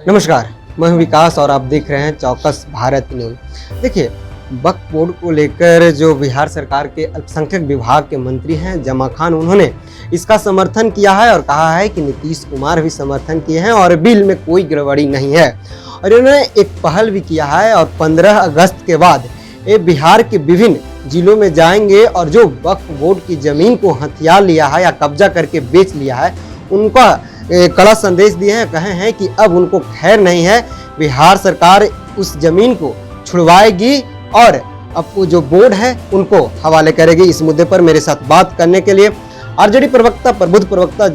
नमस्कार, मैं हूं विकास और आप देख रहे हैं चौकस भारत न्यूज़। देखिए, वक्फ बोर्ड को लेकर जो बिहार सरकार के अल्पसंख्यक विभाग के मंत्री हैं जमा खान, उन्होंने इसका समर्थन किया है और कहा है कि नीतीश कुमार भी समर्थन किए हैं और बिल में कोई गड़बड़ी नहीं है। और इन्होंने एक पहल भी किया है और 15 अगस्त के बाद ये बिहार के विभिन्न जिलों में जाएंगे और जो वक्फ बोर्ड की ज़मीन को हथिया लिया है या कब्जा करके बेच लिया है, उनका कड़ा संदेश दिए हैं। कहे हैं कि अब उनको खैर नहीं है, बिहार सरकार उस जमीन को छुड़वाएगी और अब वो जो बोर्ड है उनको हवाले करेगी। इस मुद्दे पर मेरे साथ बात करने के लिए आरजेडी प्रवक्ता प्रबुद्ध प्रवक्ता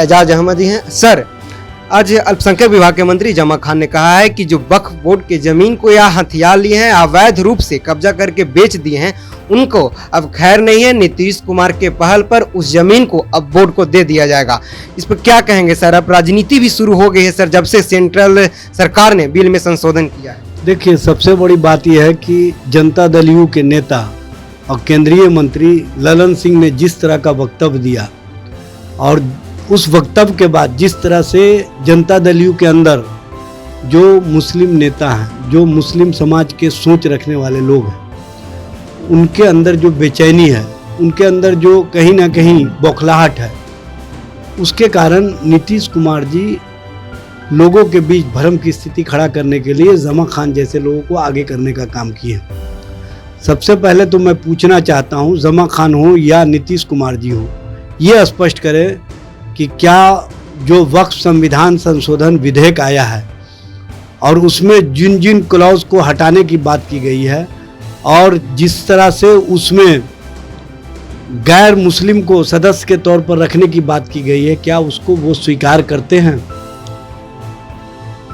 एजाज अहमद जी हैं। सर, आज अल्पसंख्यक विभाग के मंत्री जमा खान ने कहा है कि जो वक्फ बोर्ड की जमीन को या हथिया लिए हैं, अवैध रूप से कब्जा करके बेच दिए हैं, उनको अब खैर नहीं है। नीतीश कुमार के पहल पर उस जमीन को अब बोर्ड को दे दिया जाएगा। इस पर क्या कहेंगे सर? अब राजनीति भी शुरू हो गई है सर, जब से सेंट्रल सरकार ने बिल में संशोधन किया है। देखिए, सबसे बड़ी बात यह है कि जनता दल यू के नेता और केंद्रीय मंत्री ललन सिंह ने जिस तरह का वक्तव्य दिया और उस वक्तव्य के बाद जिस तरह से जनता दल यू के अंदर जो मुस्लिम नेता हैं, जो मुस्लिम समाज के सोच रखने वाले लोग हैं, उनके अंदर जो बेचैनी है, उनके अंदर जो कहीं ना कहीं बौखलाहट है, उसके कारण नीतीश कुमार जी लोगों के बीच भ्रम की स्थिति खड़ा करने के लिए जमा खान जैसे लोगों को आगे करने का काम किए। सबसे पहले तो मैं पूछना चाहता हूं, जमा खान हो या नीतीश कुमार जी हो, ये स्पष्ट करें कि क्या जो वक्फ संविधान संशोधन विधेयक आया है और उसमें जिन जिन क्लॉज को हटाने की बात की गई है और जिस तरह से उसमें गैर मुस्लिम को सदस्य के तौर पर रखने की बात की गई है, क्या उसको वो स्वीकार करते हैं?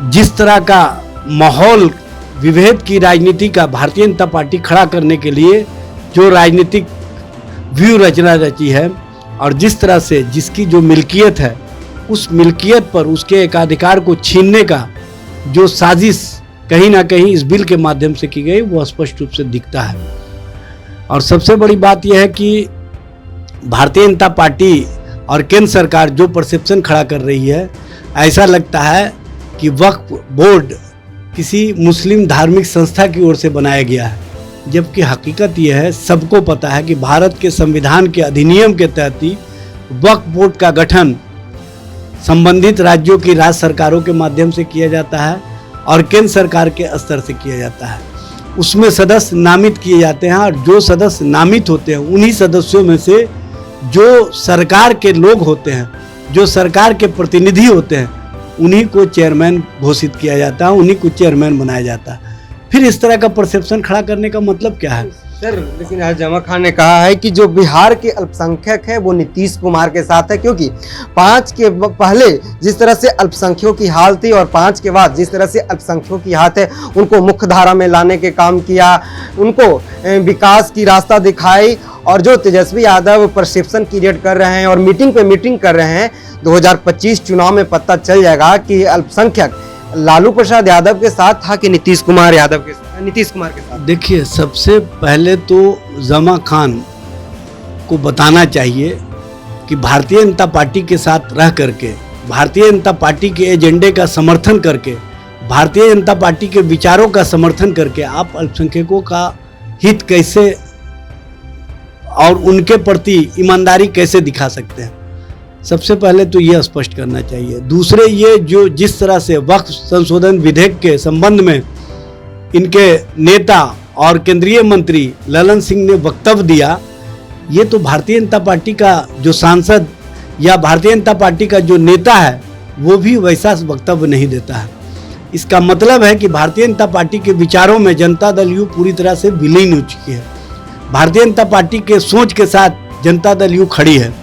जिस तरह का माहौल विभेद की राजनीति का भारतीय जनता पार्टी खड़ा करने के लिए जो राजनीतिक व्यू रचना रची है और जिस तरह से जिसकी जो मिल्कियत है, उस मिल्कियत पर उसके एकाधिकार को छीनने का जो साजिश कहीं ना कहीं इस बिल के माध्यम से की गई, वो स्पष्ट रूप से दिखता है। और सबसे बड़ी बात यह है कि भारतीय जनता पार्टी और केंद्र सरकार जो परसेप्शन खड़ा कर रही है, ऐसा लगता है कि वक्फ बोर्ड किसी मुस्लिम धार्मिक संस्था की ओर से बनाया गया है, जबकि हकीकत यह है, सबको पता है कि भारत के संविधान के अधिनियम के तहत ही वक्फ बोर्ड का गठन संबंधित राज्यों की राज्य सरकारों के माध्यम से किया जाता है और केंद्र सरकार के स्तर से किया जाता है। उसमें सदस्य नामित किए जाते हैं और जो सदस्य नामित होते हैं, उन्हीं सदस्यों में से जो सरकार के लोग होते हैं, जो सरकार के प्रतिनिधि होते हैं, उन्हीं को चेयरमैन घोषित किया जाता है, उन्हीं को चेयरमैन बनाया जाता है। फिर इस तरह का परसेप्शन खड़ा करने का मतलब क्या है सर? लेकिन आज जमा खान ने कहा है कि जो बिहार के अल्पसंख्यक है वो नीतीश कुमार के साथ है, क्योंकि 5 के पहले जिस तरह से अल्पसंख्यकों की हाल थी और 5 के बाद जिस तरह से अल्पसंख्यकों की हालत है, उनको मुख्य धारा में लाने के काम किया, उनको विकास की रास्ता दिखाई। और जो तेजस्वी यादव परसेप्शन क्रिएट कर रहे हैं और मीटिंग पे मीटिंग कर रहे हैं, 2025 चुनाव में पता चल जाएगा कि अल्पसंख्यक लालू प्रसाद यादव के साथ था कि नीतीश कुमार के साथ। देखिए, सबसे पहले तो जमा खान को बताना चाहिए कि भारतीय जनता पार्टी के साथ रह करके, भारतीय जनता पार्टी के एजेंडे का समर्थन करके, भारतीय जनता पार्टी के विचारों का समर्थन करके आप अल्पसंख्यकों का हित कैसे और उनके प्रति ईमानदारी कैसे दिखा सकते हैं? सबसे पहले तो यह स्पष्ट करना चाहिए। दूसरे, ये जो जिस तरह से वक्फ संशोधन विधेयक के संबंध में इनके नेता और केंद्रीय मंत्री ललन सिंह ने वक्तव्य दिया, ये तो भारतीय जनता पार्टी का जो सांसद या भारतीय जनता पार्टी का जो नेता है, वो भी वैसा वक्तव्य नहीं देता है। इसका मतलब है कि भारतीय जनता पार्टी के विचारों में जनता दल यू पूरी तरह से विलीन हो चुकी है। भारतीय जनता पार्टी के सोच के साथ जनता दल यू खड़ी है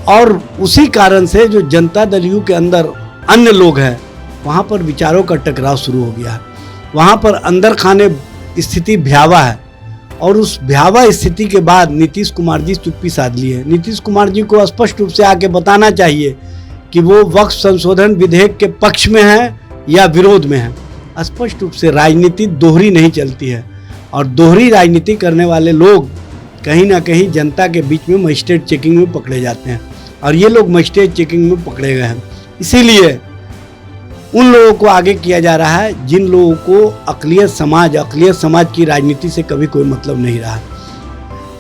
और उसी कारण से जो जनता दल यू के अंदर अन्य लोग हैं, वहाँ पर विचारों का टकराव शुरू हो गया है। वहाँ पर अंदर खाने स्थिति भयावह है और उस भयावह स्थिति के बाद नीतीश कुमार जी चुप्पी साध ली है। नीतीश कुमार जी को स्पष्ट रूप से आके बताना चाहिए कि वो वक्फ संशोधन विधेयक के पक्ष में है या विरोध में है। स्पष्ट रूप से राजनीति दोहरी नहीं चलती है और दोहरी राजनीति करने वाले लोग कहीं ना कहीं जनता के बीच में मजिस्ट्रेट चेकिंग में पकड़े जाते हैं और ये लोग मजिस्ट्रेट चेकिंग में पकड़े गए हैं। इसीलिए उन लोगों को आगे किया जा रहा है जिन लोगों को अक़लियत समाज की राजनीति से कभी कोई मतलब नहीं रहा।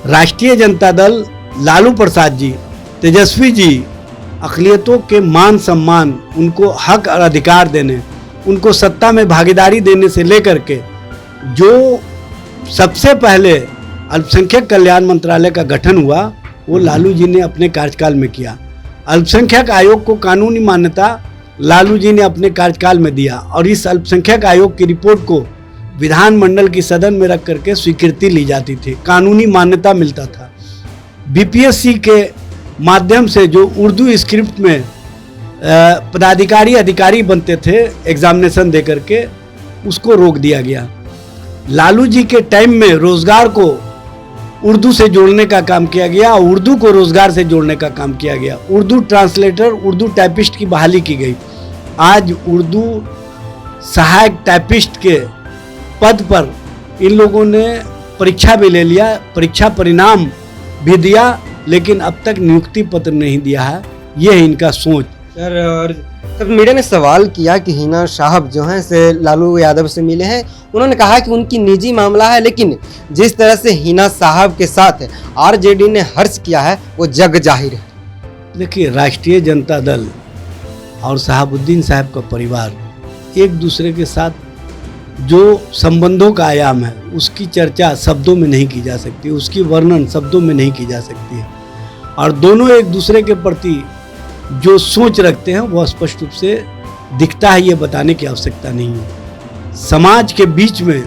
राष्ट्रीय जनता दल, लालू प्रसाद जी, तेजस्वी जी अक़लियतों के मान सम्मान, उनको हक और अधिकार देने, उनको सत्ता में भागीदारी देने से लेकर के जो सबसे पहले अल्पसंख्यक कल्याण मंत्रालय का गठन हुआ वो लालू जी ने अपने कार्यकाल में किया। अल्पसंख्यक आयोग को कानूनी मान्यता लालू जी ने अपने कार्यकाल में दिया और इस अल्पसंख्यक आयोग की रिपोर्ट को विधानमंडल की सदन में रख करके स्वीकृति ली जाती थी, कानूनी मान्यता मिलता था। बीपीएससी के माध्यम से जो उर्दू स्क्रिप्ट में पदाधिकारी अधिकारी बनते थे एग्जामिनेशन दे करके, उसको रोक दिया गया। लालू जी के टाइम में रोजगार को उर्दू से जोड़ने का काम किया गया, उर्दू को रोजगार से जोड़ने का काम किया गया। उर्दू ट्रांसलेटर, उर्दू टाइपिस्ट की बहाली की गई। आज उर्दू सहायक टाइपिस्ट के पद पर इन लोगों ने परीक्षा भी ले लिया, परीक्षा परिणाम भी दिया, लेकिन अब तक नियुक्ति पत्र नहीं दिया है। ये है इनका सोच। सर, और तब मीडिया ने सवाल किया कि हिना साहब जो हैं से लालू यादव से मिले हैं। उन्होंने कहा कि उनकी निजी मामला है, लेकिन जिस तरह से हिना साहब के साथ आरजेडी ने हर्ष किया है वो जग जाहिर है। देखिए, राष्ट्रीय जनता दल और शहाबुद्दीन साहब का परिवार एक दूसरे के साथ जो संबंधों का आयाम है उसकी चर्चा शब्दों में नहीं की जा सकती, उसकी वर्णन शब्दों में नहीं की जा सकती है। और दोनों एक दूसरे के प्रति जो सोच रखते हैं वो स्पष्ट रूप से दिखता है, ये बताने की आवश्यकता नहीं है। समाज के बीच में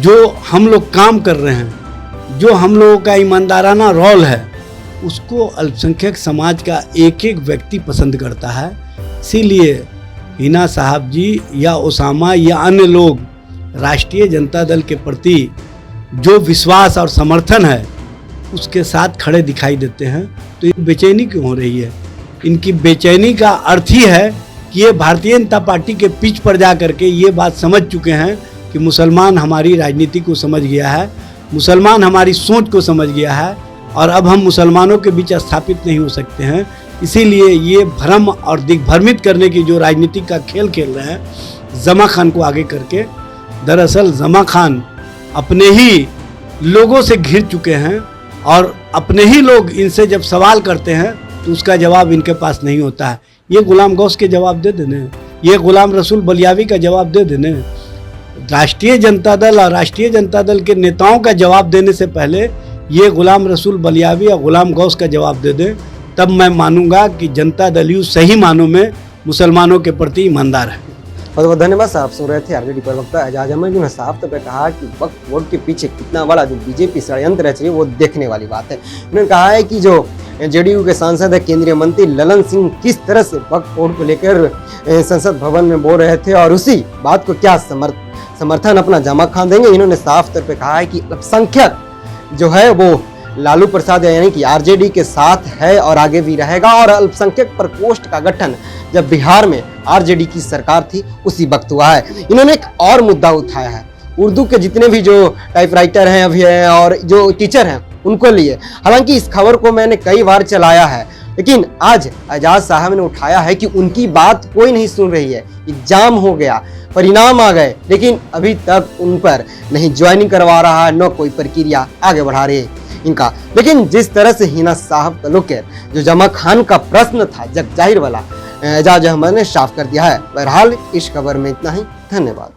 जो हम लोग काम कर रहे हैं, जो हम लोगों का ईमानदाराना रोल है, उसको अल्पसंख्यक समाज का एक एक व्यक्ति पसंद करता है। इसीलिए हिना साहब जी या ओसामा या अन्य लोग राष्ट्रीय जनता दल के प्रति जो विश्वास और समर्थन है उसके साथ खड़े दिखाई देते हैं। तो ये बेचैनी क्यों हो रही है? इनकी बेचैनी का अर्थ ही है कि ये भारतीय जनता पार्टी के पिच पर जा करके ये बात समझ चुके हैं कि मुसलमान हमारी राजनीति को समझ गया है, मुसलमान हमारी सोच को समझ गया है और अब हम मुसलमानों के बीच स्थापित नहीं हो सकते हैं। इसीलिए ये भ्रम और दिग्भ्रमित करने की जो राजनीति का खेल खेल रहे हैं जमा खान को आगे करके। दरअसल जमा खान अपने ही लोगों से घिर चुके हैं और अपने ही लोग इनसे जब सवाल करते हैं तो उसका जवाब इनके पास नहीं होता है। ये गुलाम गौस के जवाब दे देने, ये गुलाम रसूल बलियावी का जवाब दे देने, राष्ट्रीय जनता दल और राष्ट्रीय जनता दल के नेताओं का जवाब देने से पहले ये गुलाम रसूल बलियावी या गुलाम गौस का जवाब दे दें, तब मैं मानूंगा कि जनता दल सही मानों में मुसलमानों के प्रति ईमानदार है। बहुत बहुत धन्यवाद साहब। सुन रहे थे आरजेडी प्रवक्ता एजाज अहमद जी ने साफ तौर पर कहा कि वक्फ बोर्ड के पीछे कितना बड़ा जो बीजेपी षड्यंत्र रच रही है वो देखने वाली बात है। उन्होंने कहा है कि जो जेडीयू के सांसद है केंद्रीय मंत्री ललन सिंह किस तरह से वक्फ बोर्ड को लेकर संसद भवन में बोल रहे थे और उसी बात को क्या समर्थन अपना जमा खान देंगे। इन्होंने साफ तौर पर कहा है कि अल्पसंख्यक जो है वो लालू प्रसाद यानी कि आरजेडी के साथ है और आगे भी रहेगा। और अल्पसंख्यक प्रकोष्ठ का गठन जब बिहार में आरजेडी की सरकार थी उसी वक्त हुआ है। इन्होंने एक और मुद्दा उठाया है, उर्दू के जितने भी जो टाइपराइटर हैं अभी हैं और जो टीचर हैं उनको लिए। हालांकि इस खबर को मैंने कई बार चलाया है, लेकिन आज एजाज साहब ने उठाया है कि उनकी बात कोई नहीं सुन रही है। एग्जाम हो गया, परिणाम आ गए, लेकिन अभी तक उन पर नहीं ज्वाइनिंग करवा रहा है, न कोई प्रक्रिया आगे बढ़ा रही है इनका। लेकिन जिस तरह से हिना साहब का लेकर जो जमा खान का प्रश्न था जग जाहिर वाला, एजाज अहमद ने साफ कर दिया है। बहरहाल इस खबर में इतना ही। धन्यवाद।